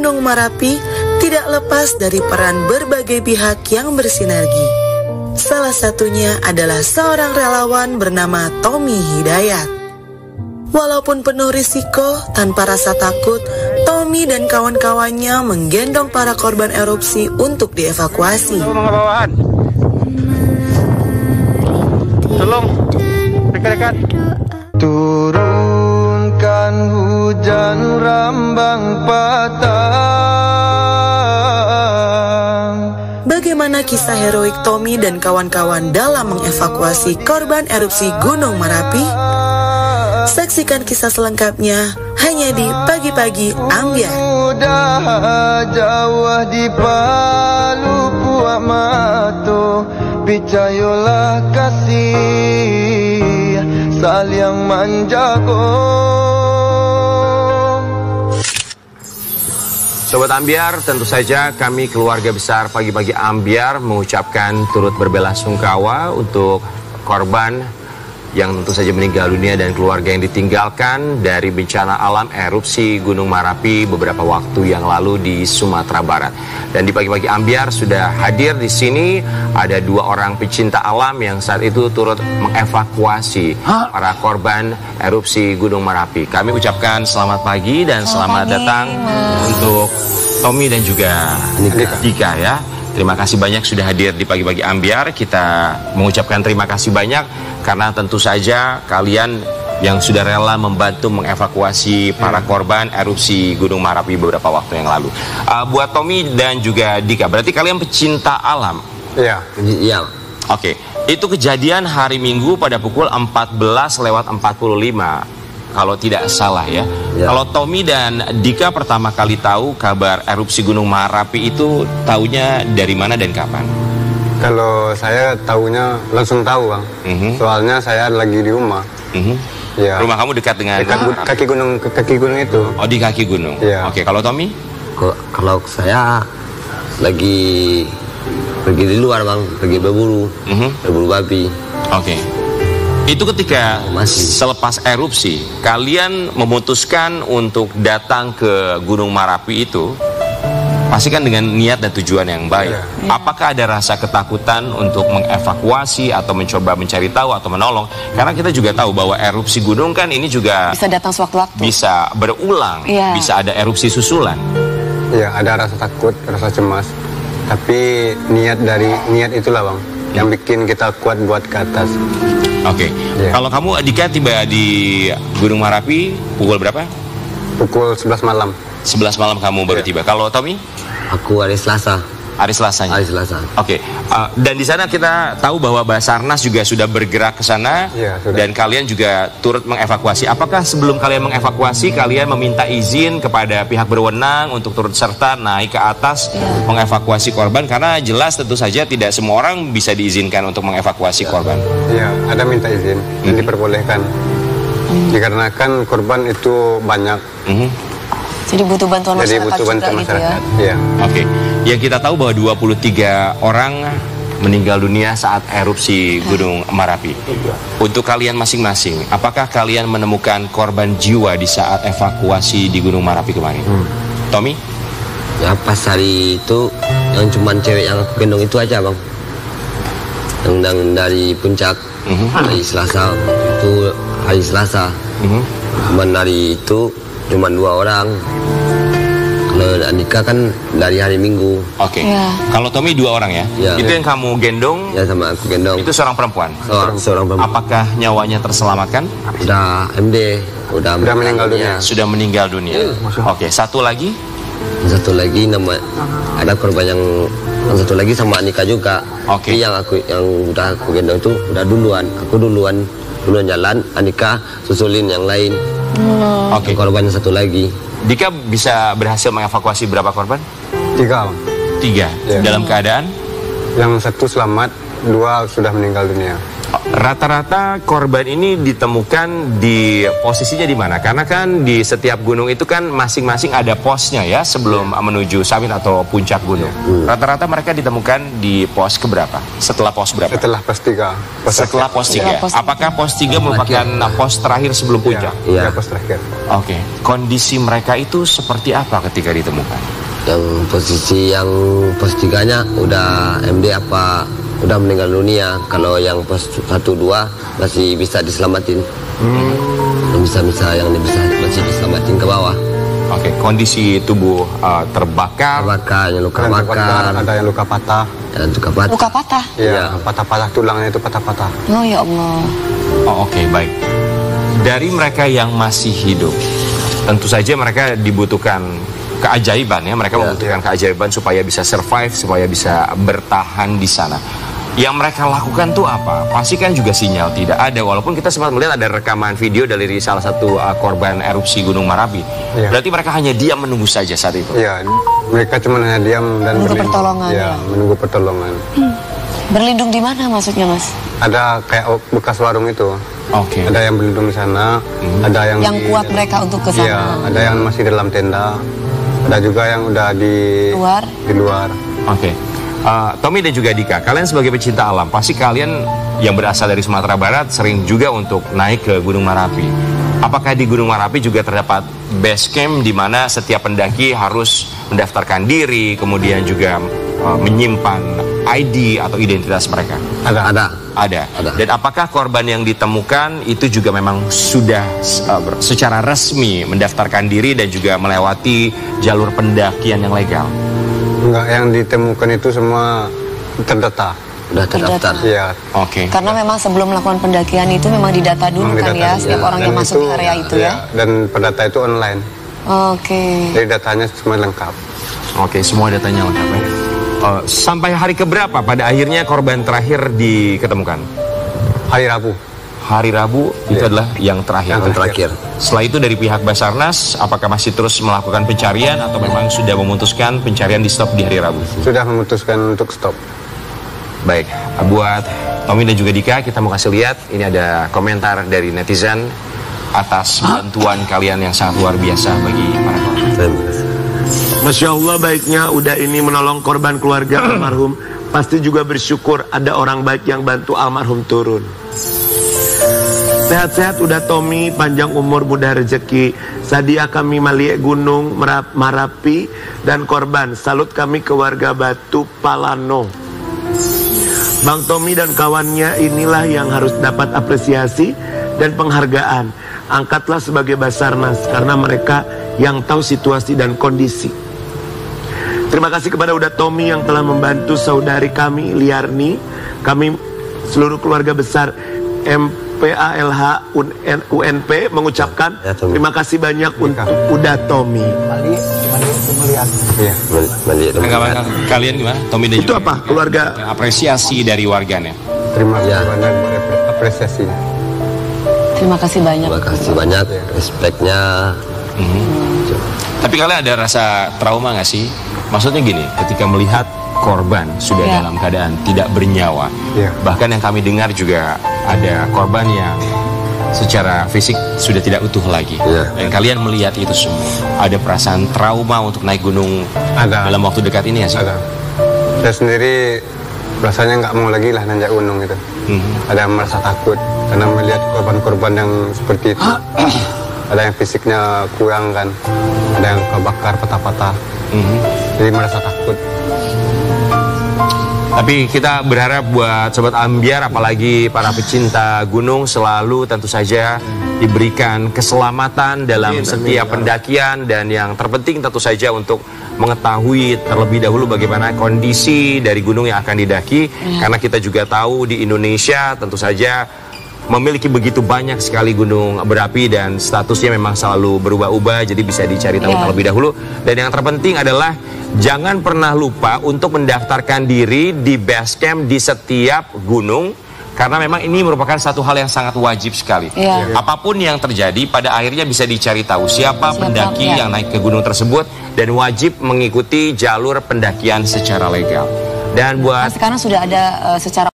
Gunung Merapi tidak lepas dari peran berbagai pihak yang bersinergi. Salah satunya adalah seorang relawan bernama Tommy Hidayat. Walaupun penuh risiko, tanpa rasa takut, Tommy dan kawan-kawannya menggendong para korban erupsi untuk dievakuasi. Tolong, dekat-dekat. Turunkan hujan rambang patah. Bagaimana kisah heroik Tommy dan kawan-kawan dalam mengevakuasi korban erupsi Gunung Merapi? Saksikan kisah selengkapnya hanya di Pagi-Pagi Ambyar. Udah jauh di Palu Puak Mato, picayolah kasih saling menjago. Sobat Ambyar, tentu saja kami keluarga besar Pagi-Pagi Ambyar mengucapkan turut berbelasungkawa untuk korban yang tentu saja meninggal dunia dan keluarga yang ditinggalkan dari bencana alam erupsi Gunung Merapi beberapa waktu yang lalu di Sumatera Barat. Dan di Pagi-Pagi Ambyar sudah hadir di sini ada dua orang pecinta alam yang saat itu turut mengevakuasi para korban erupsi Gunung Merapi. Kami ucapkan selamat pagi dan selamat datang untuk Tommy dan juga Dika ya. Terima kasih banyak sudah hadir di Pagi-Pagi Ambyar. Kita mengucapkan terima kasih banyak karena tentu saja kalian yang sudah rela membantu mengevakuasi para korban erupsi Gunung Merapi beberapa waktu yang lalu. Buat Tommy dan juga Dika, berarti kalian pecinta alam? Iya. Iya. Oke, itu kejadian hari Minggu pada pukul 14:45. Kalau tidak salah ya. Kalau Tommy dan Dika pertama kali tahu kabar erupsi Gunung Merapi itu taunya dari mana dan kapan? Kalau saya tahunya langsung tahu, Bang. Soalnya saya lagi di rumah. Ya. Rumah kamu dekat dengan kaki gunung itu. Oh, di kaki gunung. Ya. Oke, kalau Tommy? Kalau saya lagi pergi di luar, Bang, pergi berburu, berburu babi. Oke. Itu ketika selepas erupsi, kalian memutuskan untuk datang ke Gunung Merapi itu, pasti kan dengan niat dan tujuan yang baik. Apakah ada rasa ketakutan untuk mengevakuasi atau mencoba mencari tahu atau menolong? Karena kita juga tahu bahwa erupsi gunung kan ini juga bisa datang sewaktu-waktu, bisa berulang, bisa ada erupsi susulan. Iya, ada rasa takut, rasa cemas. Tapi niat itulah, Bang, yang bikin kita kuat buat ke atas. Oke. Kalau kamu, Dika, tiba di Gunung Merapi pukul berapa? Pukul 11 malam. 11 malam kamu baru tiba. Kalau Tommy? Aku hari Selasa. Hari Selasanya. Hari Selasa. Oke. Dan di sana kita tahu bahwa Basarnas juga sudah bergerak ke sana dan kalian juga turut mengevakuasi. Apakah sebelum kalian mengevakuasi, kalian meminta izin kepada pihak berwenang untuk turut serta naik ke atas mengevakuasi korban? Karena jelas tentu saja tidak semua orang bisa diizinkan untuk mengevakuasi korban. Iya, ada minta izin, diperbolehkan. Dikarenakan korban itu banyak. Jadi butuh bantuan masyarakat juga gitu ya. Oke. Yang kita tahu bahwa 23 orang meninggal dunia saat erupsi Gunung Merapi. Untuk kalian masing-masing, apakah kalian menemukan korban jiwa di saat evakuasi di Gunung Merapi kemarin? Tommy? Ya pas hari itu yang cuman cewek yang aku gendong itu aja, Bang. Yang dari puncak hari Selasa itu hari Selasa. Cuman hari itu cuma 2 orang. Kalau Andika kan dari hari Minggu. Oke. Kalau Tommy 2 orang ya? Itu yang kamu gendong? Ya, sama aku gendong. Itu seorang perempuan? Seorang perempuan. Apakah nyawanya terselamatkan? Udah MD. Udah meninggal dunia. Sudah meninggal dunia. Oke. Satu lagi? Satu lagi ada korban yang satu lagi sama Andika juga. Oke. Yang udah aku gendong itu udah duluan. Aku duluan jalan, Andika susulin yang lain. Oke. Korban satu lagi. Dika bisa berhasil mengevakuasi berapa korban? 3. 3. Dalam keadaan? Yang 1 selamat, 2 sudah meninggal dunia. Rata-rata korban ini ditemukan di posisinya di mana? Karena kan di setiap gunung itu kan masing-masing ada posnya ya sebelum menuju summit atau puncak gunung. Rata-rata mereka ditemukan di pos keberapa? Setelah pos berapa? Setelah pos 3. Setelah pos 3. Apakah pos 3 merupakan pos terakhir sebelum puncak? Iya, pos terakhir. Oke. Kondisi mereka itu seperti apa ketika ditemukan? Yang posisi yang pos 3-nya udah MD apa udah meninggal dunia. Kalau yang pos 1-2 masih bisa diselamatin. Bisa yang masih diselamatin ke bawah. Oke, kondisi tubuh terbakar, yang luka bakar, ada yang luka patah. Luka patah? Iya, patah-patah tulangnya itu patah-patah. Oh ya Allah. Oh, oke, baik. Dari mereka yang masih hidup, tentu saja mereka dibutuhkan keajaiban ya. Mereka membutuhkan keajaiban supaya bisa survive, supaya bisa bertahan di sana. Yang mereka lakukan tuh apa? Pasti kan juga sinyal tidak ada. Walaupun kita sempat melihat ada rekaman video dari salah satu korban erupsi Gunung Merapi. Berarti mereka hanya diam menunggu saja saat itu. Iya, mereka cuma hanya diam dan menunggu pertolongan. Ya, menunggu pertolongan. Berlindung di mana maksudnya, Mas? Ada kayak bekas warung itu. Oke. Ada yang berlindung di sana, ada yang kuat mereka untuk ke sana. Iya, ada yang masih dalam tenda. Ada juga yang udah di luar. Oke. Tommy dan juga Dika, kalian sebagai pecinta alam, pasti kalian yang berasal dari Sumatera Barat sering juga untuk naik ke Gunung Merapi. Apakah di Gunung Merapi juga terdapat base camp di mana setiap pendaki harus mendaftarkan diri, kemudian juga menyimpan ID atau identitas mereka? Ada. Dan apakah korban yang ditemukan itu juga memang sudah secara resmi mendaftarkan diri dan juga melewati jalur pendakian yang legal? Enggak, yang ditemukan itu semua terdata. Udah terdaftar. Iya. Oke. Karena memang sebelum melakukan pendakian itu memang didata dulu kan ya, setiap orang yang masuk ke area itu ya. Dan pendata itu online. Oke. Jadi datanya semua lengkap. Oke, semua datanya lengkap ya. Sampai hari keberapa pada akhirnya korban terakhir diketemukan? Hari Rabu. Hari Rabu itu adalah yang terakhir. Yang terakhir. Setelah itu dari pihak Basarnas, apakah masih terus melakukan pencarian atau memang sudah memutuskan pencarian di stop di hari Rabu? Sudah memutuskan untuk stop. Baik, buat Tommy dan juga Dika, kita mau kasih lihat, ini ada komentar dari netizen atas bantuan kalian yang sangat luar biasa bagi para korban. Masya Allah, baiknya udah ini menolong korban keluarga almarhum. Pasti juga bersyukur ada orang baik yang bantu almarhum turun. Sehat-sehat udah Tommy, panjang umur, mudah rezeki. Sadia kami Maliek Gunung Merapi dan korban. Salut kami ke warga Batu Palano. Bang Tommy dan kawannya inilah yang harus dapat apresiasi dan penghargaan. Angkatlah sebagai Basarnas karena mereka yang tahu situasi dan kondisi. Terima kasih kepada Uda Tommy yang telah membantu saudari kami Liarni. Kami seluruh keluarga besar MPALH UNP mengucapkan terima kasih banyak untuk Uda Tommy. Tanggapan kalian gimana? Tommy dan itu juga apa? Keluarga apresiasi dari warganya. Terima kasih banyak apresiasinya. Terima kasih banyak. Terima kasih banyak, respeknya. Tapi kalian ada rasa trauma nggak sih? Maksudnya gini, ketika melihat korban sudah dalam keadaan tidak bernyawa, bahkan yang kami dengar juga ada korban yang secara fisik sudah tidak utuh lagi, dan kalian melihat itu semua, ada perasaan trauma untuk naik gunung dalam waktu dekat ini ya sih? Ada. Saya sendiri rasanya nggak mau lagi lah nanjak gunung itu. Ada yang merasa takut karena melihat korban-korban yang seperti itu. Ada yang fisiknya kurang kan, ada yang kebakar patah-patah. Jadi merasa takut. Tapi kita berharap buat Sobat Ambiar, apalagi para pecinta gunung, selalu tentu saja diberikan keselamatan dalam setiap pendakian. Dan yang terpenting tentu saja untuk mengetahui terlebih dahulu bagaimana kondisi dari gunung yang akan didaki. Karena kita juga tahu di Indonesia tentu saja memiliki begitu banyak sekali gunung berapi dan statusnya memang selalu berubah-ubah, jadi bisa dicari tahu terlebih dahulu. Dan yang terpenting adalah jangan pernah lupa untuk mendaftarkan diri di base camp di setiap gunung, karena memang ini merupakan satu hal yang sangat wajib sekali. Apapun yang terjadi, pada akhirnya bisa dicari tahu siapa pendaki yang naik ke gunung tersebut, dan wajib mengikuti jalur pendakian secara legal. Dan buat sekarang sudah ada secara